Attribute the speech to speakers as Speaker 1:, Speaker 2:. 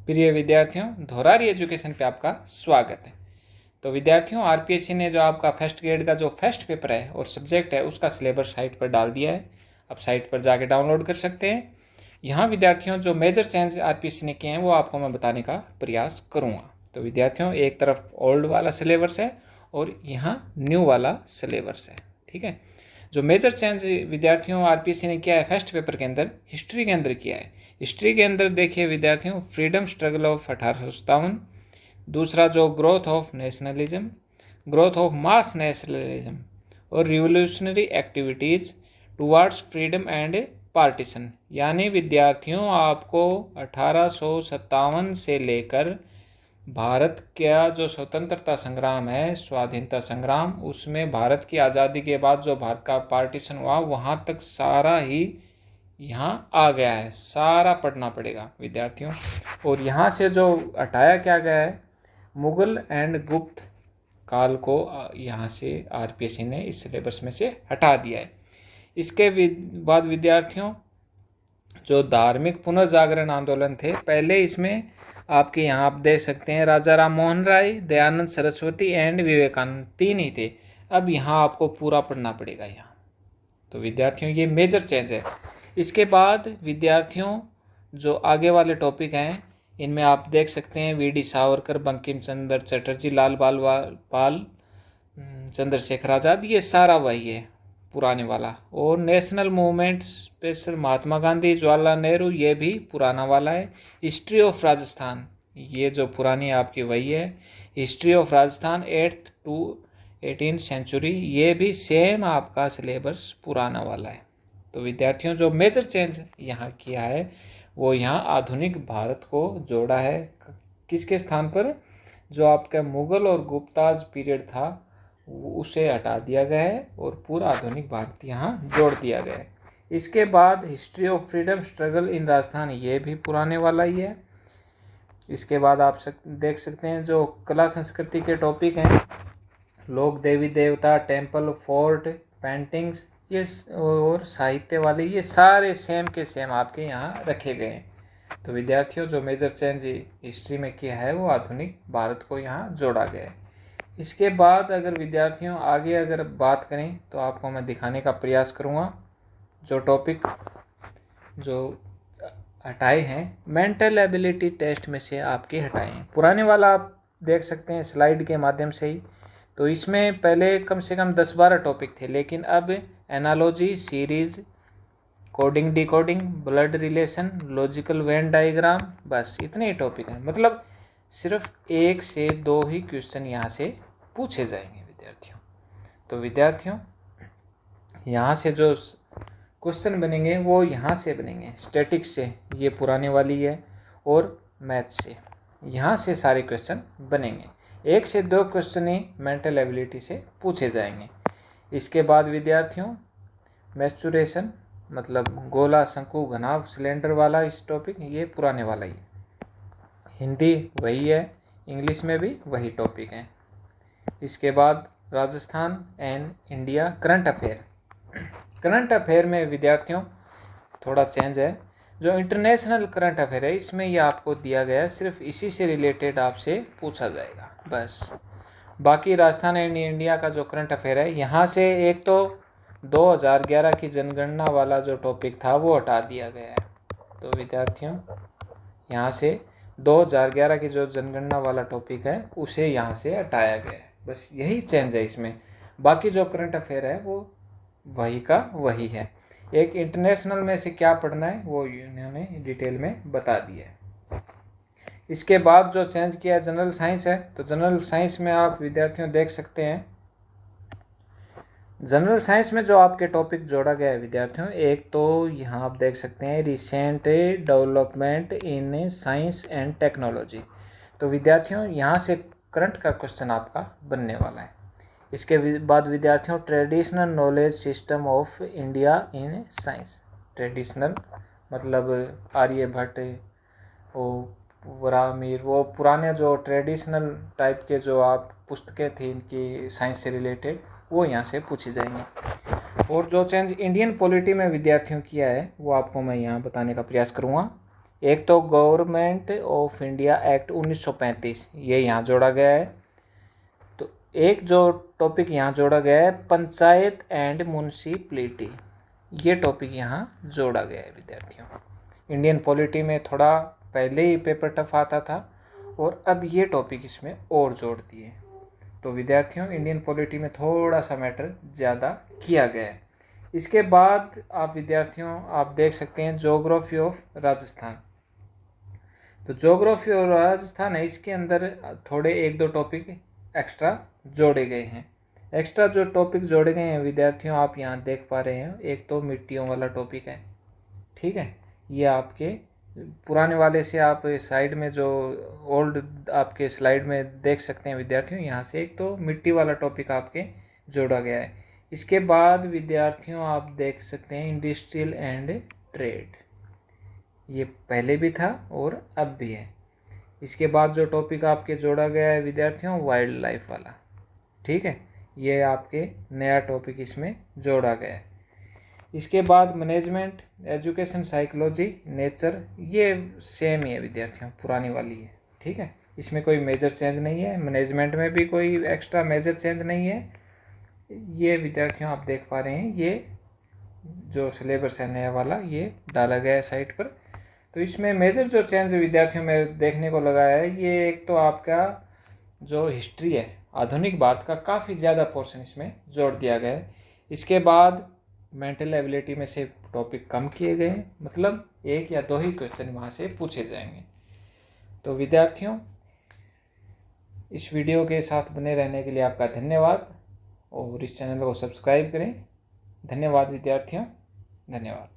Speaker 1: प्रिय विद्यार्थियों, धोरारी एजुकेशन पे आपका स्वागत है। तो विद्यार्थियों, आरपीएससी ने जो आपका फर्स्ट ग्रेड का जो फर्स्ट पेपर है और सब्जेक्ट है उसका सिलेबस साइट पर डाल दिया है। आप साइट पर जाके डाउनलोड कर सकते हैं। यहाँ विद्यार्थियों जो मेजर चेंज आरपीएससी ने किए हैं वो आपको मैं बताने का प्रयास करूँगा। तो विद्यार्थियों, एक तरफ ओल्ड वाला सिलेबस है और यहाँ न्यू वाला सिलेबस है। ठीक है। जो मेजर चेंज विद्यार्थियों आरपीएससी ने किया है फर्स्ट पेपर के अंदर, हिस्ट्री के अंदर किया है। हिस्ट्री के अंदर देखिए विद्यार्थियों, फ्रीडम स्ट्रगल ऑफ 1857, दूसरा जो growth of nationalism, growth of mass nationalism और revolutionary activities towards freedom and partition. यानी विद्यार्थियों आपको 1857 से लेकर भारत का जो स्वतंत्रता संग्राम है, स्वाधीनता संग्राम, उसमें भारत की आज़ादी के बाद जो भारत का पार्टीशन हुआ वहाँ तक सारा ही यहाँ आ गया है, सारा पढ़ना पड़ेगा विद्यार्थियों। और यहाँ से जो हटाया क्या गया है, मुगल एंड गुप्त काल को यहाँ से आरपीएससी ने इस सिलेबस में से हटा दिया है। इसके बाद विद्यार्थियों जो धार्मिक पुनर्जागरण आंदोलन थे, पहले इसमें आपके यहाँ आप देख सकते हैं राजा राम मोहन राय, दयानंद सरस्वती एंड विवेकानंद, तीन ही थे। अब यहाँ आपको पूरा पढ़ना पड़ेगा यहाँ। तो विद्यार्थियों ये मेजर चेंज है। इसके बाद विद्यार्थियों जो आगे वाले टॉपिक हैं इनमें आप देख सकते हैं वीडी सावरकर, बंकिम चंद्र चटर्जी, लाल पाल चंद्रशेखर आज़ाद, ये सारा वही है पुराने वाला। और national movement special Mahatma Gandhi, Jawaharlal Nehru, ये भी पुराना वाला है। हिस्ट्री ऑफ राजस्थान, ये जो पुरानी आपकी वही है। History of Rajasthan 8th to 18th century, ये भी सेम आपका सिलेबस पुराना वाला है। तो विद्यार्थियों जो मेजर चेंज यहाँ किया है वो यहाँ आधुनिक भारत को जोड़ा है। किसके स्थान पर? जो आपका मुगल और गुप्ताज पीरियड था उसे हटा दिया गया है और पूरा आधुनिक भारत यहाँ जोड़ दिया गया है। इसके बाद history of freedom struggle in Rajasthan, ये भी पुराने वाला ही है। इसके बाद आप देख सकते हैं जो कला संस्कृति के टॉपिक हैं, लोक देवी देवता, टेम्पल, फोर्ट, पेंटिंग्स, ये और साहित्य वाले, ये सारे सेम के सेम आपके यहाँ रखे गए हैं। तो विद्यार्थियों जो मेजर चेंज हिस्ट्री में किया है वो आधुनिक भारत को यहाँ जोड़ा गया है। इसके बाद अगर विद्यार्थियों आगे अगर बात करें तो आपको मैं दिखाने का प्रयास करूँगा जो टॉपिक जो हटाए हैं, मेंटल एबिलिटी टेस्ट में से आपके हटाए हैं। पुराने वाला आप देख सकते हैं स्लाइड के माध्यम से ही। तो इसमें पहले कम से कम 10-12 टॉपिक थे, लेकिन अब analogy, series, coding decoding, blood relation, logical Venn diagram, बस इतने ही टॉपिक हैं। मतलब सिर्फ 1 से 2 ही क्वेश्चन यहाँ से पूछे जाएंगे विद्यार्थियों। तो विद्यार्थियों यहाँ से जो क्वेश्चन बनेंगे वो यहाँ से बनेंगे, स्टैटिक्स से, ये पुराने वाली है, और मैथ से, यहाँ से सारे क्वेश्चन बनेंगे। 1 से 2 क्वेश्चन ही मेंटल एबिलिटी से पूछे जाएंगे। इसके बाद विद्यार्थियों मेंस्ट्रुएशन, मतलब गोला, शंकु, घनाभ, सिलेंडर वाला इस टॉपिक, ये पुराने वाला ही। हिंदी वही है, इंग्लिश में भी वही टॉपिक है। इसके बाद Rajasthan and India current affair. Current affair में विद्यार्थियों थोड़ा चेंज है। जो इंटरनेशनल करंट अफेयर है इसमें ये आपको दिया गया है, सिर्फ इसी से रिलेटेड आपसे पूछा जाएगा बस। बाकी राजस्थान एंड इंडिया का जो करंट अफेयर है यहाँ से एक तो 2011 की जनगणना वाला जो टॉपिक था वो हटा दिया गया है। तो विद्यार्थियों यहाँ से 2011 की जो जनगणना वाला टॉपिक है उसे यहाँ से हटाया गया है, बस यही चेंज है इसमें। बाकी जो करंट अफेयर है वो वही का वही है। एक इंटरनेशनल में से क्या पढ़ना है वो इन्होंने डिटेल में बता दिया है। इसके बाद जो चेंज किया जनरल साइंस है, तो जनरल साइंस में आप विद्यार्थियों देख सकते हैं, जनरल साइंस में जो आपके टॉपिक जोड़ा गया है विद्यार्थियों, एक तो यहाँ आप देख सकते हैं recent development in science and technology. तो विद्यार्थियों यहाँ से करंट का क्वेश्चन आपका बनने वाला है। इसके बाद विद्यार्थियों traditional knowledge system of India in science, traditional मतलब आर्यभट्ट, वरामीर, वो पुराने जो ट्रेडिशनल टाइप के जो आप पुस्तकें थी इनकी साइंस से रिलेटेड, वो यहाँ से पूछे जाएंगे। और जो चेंज इंडियन पॉलिटी में विद्यार्थियों किया है वो आपको मैं यहाँ बताने का प्रयास करूँगा। एक तो गवर्नमेंट ऑफ इंडिया एक्ट 1935 ये यहाँ जोड़ा गया है। तो एक जो टॉपिक यहाँ जोड़ा गया है पंचायत एंड म्यूनिसिपैलिटी, ये टॉपिक यहाँ जोड़ा गया है विद्यार्थियों। इंडियन पॉलिटी में थोड़ा पहले ही पेपर टफ आता था और अब ये टॉपिक इसमें और जोड़ दिए। तो विद्यार्थियों इंडियन पॉलिटी में थोड़ा सा मैटर ज़्यादा किया गया है। इसके बाद आप विद्यार्थियों आप देख सकते हैं ज्योग्राफी ऑफ राजस्थान। तो ज्योग्राफी ऑफ राजस्थान है, इसके अंदर थोड़े एक दो टॉपिक एक्स्ट्रा जोड़े गए हैं। एक्स्ट्रा जो टॉपिक जोड़े गए हैं विद्यार्थियों आप यहाँ देख पा रहे हैं, एक तो मिट्टियों वाला टॉपिक है, ठीक है। ये आपके पुराने वाले से आप साइड में जो ओल्ड आपके स्लाइड में देख सकते हैं विद्यार्थियों, यहाँ से एक तो मिट्टी वाला टॉपिक आपके जोड़ा गया है। इसके बाद विद्यार्थियों आप देख सकते हैं इंडस्ट्रियल एंड ट्रेड, ये पहले भी था और अब भी है। इसके बाद जो टॉपिक आपके जोड़ा गया है विद्यार्थियों वाइल्ड लाइफ वाला, ठीक है, ये आपके नया टॉपिक इसमें जोड़ा गया है। इसके बाद मैनेजमेंट, एजुकेशन, साइकोलॉजी, नेचर, ये सेम ही है विद्यार्थियों, पुरानी वाली है, ठीक है। इसमें कोई मेजर चेंज नहीं है, मैनेजमेंट में भी कोई एक्स्ट्रा मेजर चेंज नहीं है। ये विद्यार्थियों आप देख पा रहे हैं, ये जो सिलेबस है नया वाला ये डाला गया है साइट पर। तो इसमें मेजर जो चेंज विद्यार्थियों में देखने को लगा है, ये एक तो आपका जो हिस्ट्री है आधुनिक भारत का काफ़ी ज़्यादा पोर्शन इसमें जोड़ दिया गया है। इसके बाद मेंटल एबिलिटी में से टॉपिक कम किए गए हैं, मतलब एक या दो ही क्वेश्चन वहाँ से पूछे जाएंगे। तो विद्यार्थियों इस वीडियो के साथ बने रहने के लिए आपका धन्यवाद और इस चैनल को सब्सक्राइब करें। धन्यवाद विद्यार्थियों, धन्यवाद।